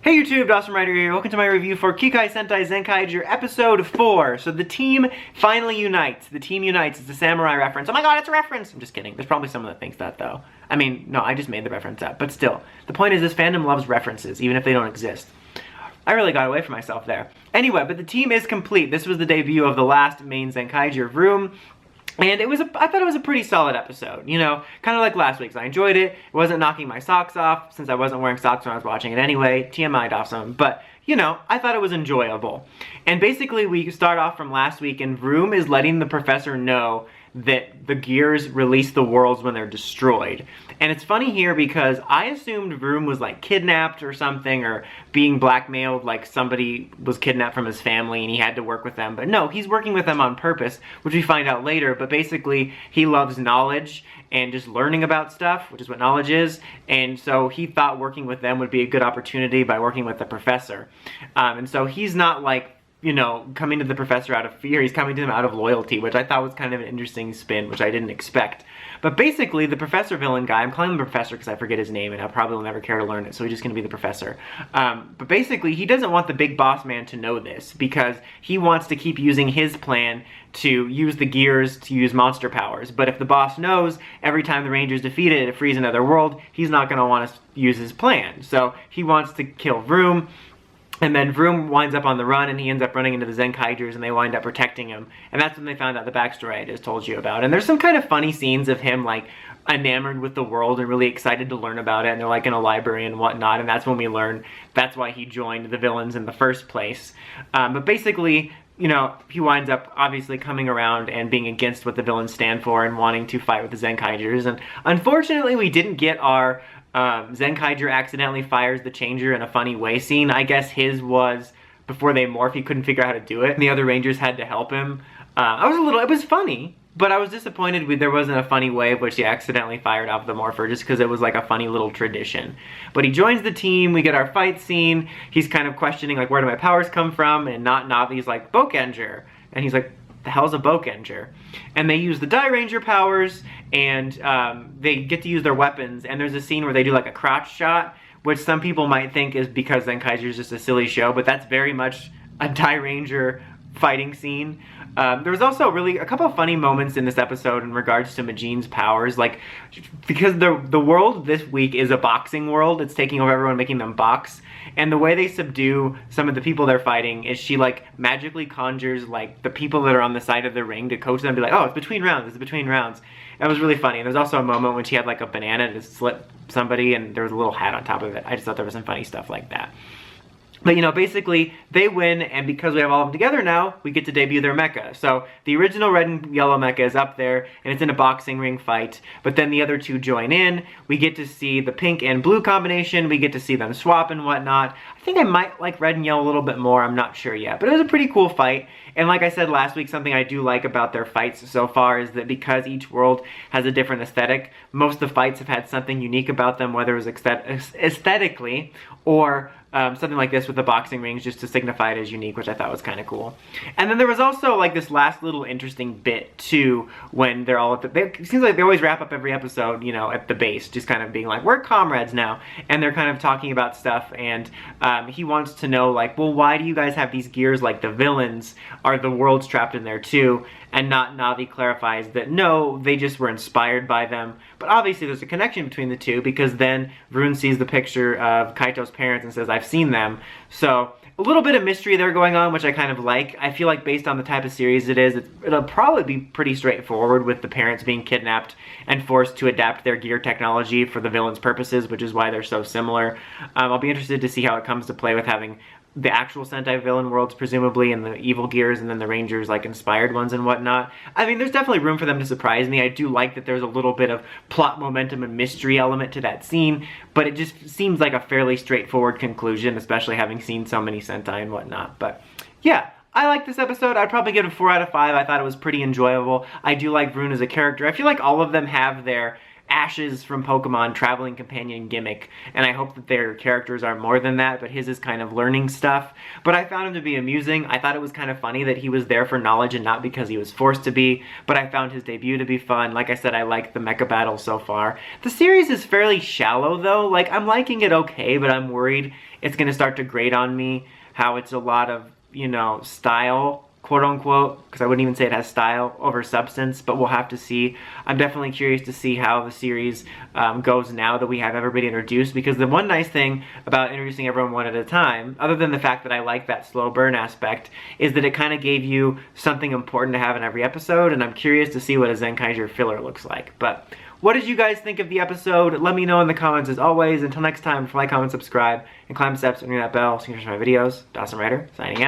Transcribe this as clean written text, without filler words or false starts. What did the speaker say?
Hey YouTube, Dawson Ryder here. Welcome to my review for Kikai Sentai Zenkaiger episode 4. So the team finally unites. The team unites. It's a samurai reference. Oh my god, it's a reference! I'm just kidding. There's probably someone that thinks that though. I mean, no, I just made the reference up. But still, the point is this fandom loves references, even if they don't exist. I really got away from myself there. Anyway, but the team is complete. This was the debut of the last main Zenkaiger, Vroom. And I thought it was a pretty solid episode, you know, kind of like last week's. I enjoyed it. It wasn't knocking my socks off, since I wasn't wearing socks when I was watching it anyway. TMI, Dawson. But, you know, I thought it was enjoyable. And basically, we start off from last week, and Vroom is letting the professor know that the gears release the worlds when they're destroyed. And it's funny here because I assumed Vroom was like kidnapped or something, or being blackmailed, like somebody was kidnapped from his family and he had to work with them. But no, he's working with them on purpose, which we find out later. But basically, he loves knowledge and just learning about stuff, which is what knowledge is. And so he thought working with them would be a good opportunity by working with the professor. And so he's not like, you know, coming to the professor out of fear. He's coming to him out of loyalty, which I thought was kind of an interesting spin, which I didn't expect. But basically, the professor villain guy, I'm calling him the professor because I forget his name and I probably will never care to learn it, so he's just going to be the professor. But basically, he doesn't want the big boss man to know this because he wants to keep using his plan to use the gears to use monster powers. But if the boss knows, every time the Rangers defeat it, it frees another world, he's not going to want to use his plan. So he wants to kill Vroom. And then Vroom winds up on the run, and he ends up running into the Zenkaigers, and they wind up protecting him. And that's when they found out the backstory I just told you about. And there's some kind of funny scenes of him, like, enamored with the world and really excited to learn about it. And they're, like, in a library and whatnot. And that's when we learn that's why he joined the villains in the first place. But basically, you know, he winds up obviously coming around and being against what the villains stand for and wanting to fight with the Zenkaigers. And unfortunately, we didn't get our Zenkaiger accidentally fires the changer in a funny way scene. I guess his was before they morph, he couldn't figure out how to do it, and the other Rangers had to help him. It was funny, but I was disappointed there wasn't a funny way of which he accidentally fired off the morpher, just because it was like a funny little tradition. But he joins the team, we get our fight scene, he's kind of questioning like, where do my powers come from? And not Navi's like, Bokenger. And he's like, the hell's a Bokenger? And they use the Die Ranger powers, and they get to use their weapons, and there's a scene where they do like a crotch shot, which some people might think is because Zenkaiger is just a silly show, but that's very much a Die Ranger fighting scene. There was also really a couple of funny moments in this episode in regards to Majine's powers, like, because the world this week is a boxing world. It's taking over everyone, making them box. And the way they subdue some of the people they're fighting is she, like, magically conjures, like, the people that are on the side of the ring to coach them, be like, oh, it's between rounds, it's between rounds. That was really funny. And there's also a moment when she had, like, a banana to slip somebody, and there was a little hat on top of it. I just thought there was some funny stuff like that. But, you know, basically, they win, and because we have all of them together now, we get to debut their mecha. So, the original red and yellow mecha is up there, and it's in a boxing ring fight, but then the other two join in. We get to see the pink and blue combination, we get to see them swap and whatnot. I think I might like red and yellow a little bit more, I'm not sure yet. But it was a pretty cool fight, and like I said last week, something I do like about their fights so far is that because each world has a different aesthetic, most of the fights have had something unique about them, whether it was aesthetically or something like this with the boxing rings, just to signify it as unique, which I thought was kind of cool. And then there was also like this last little interesting bit too, when they're all at it seems like they always wrap up every episode, you know, at the base, just kind of being like, we're comrades now, and they're kind of talking about stuff, and he wants to know like, well, why do you guys have these gears like the villains? Are the worlds trapped in there too? And Navi clarifies that no, they just were inspired by them. But obviously there's a connection between the two, because then Vroom sees the picture of Kaito's parents and says, I've seen them. So a little bit of mystery there going on, which I kind of like. I feel like based on the type of series it is, it'll probably be pretty straightforward with the parents being kidnapped and forced to adapt their gear technology for the villain's purposes, which is why they're so similar. I'll be interested to see how it comes to play with having the actual Sentai villain worlds, presumably, and the evil gears, and then the Rangers, like, inspired ones and whatnot. I mean, there's definitely room for them to surprise me. I do like that there's a little bit of plot momentum and mystery element to that scene, but it just seems like a fairly straightforward conclusion, especially having seen so many Sentai and whatnot. But, yeah. I like this episode. I'd probably give it a 4 out of 5. I thought it was pretty enjoyable. I do like Vroom as a character. I feel like all of them have their Ash's from Pokemon traveling companion gimmick, and I hope that their characters are more than that, but his is kind of learning stuff. But I found him to be amusing. I thought it was kind of funny that he was there for knowledge and not because he was forced to be, but I found his debut to be fun. Like I said, I like the mecha battle so far. The series is fairly shallow though. Like, I'm liking it okay, but I'm worried it's gonna start to grate on me, how it's a lot of, you know, style, quote unquote, because I wouldn't even say it has style over substance, but we'll have to see. I'm definitely curious to see how the series goes now that we have everybody introduced, because the one nice thing about introducing everyone one at a time, other than the fact that I like that slow burn aspect, is that it kind of gave you something important to have in every episode, and I'm curious to see what a Zenkaiger filler looks like. But what did you guys think of the episode? Let me know in the comments as always. Until next time, like, comment, subscribe, and climb the steps and ring that bell so you can catch my videos. Dawson Ryder, signing out.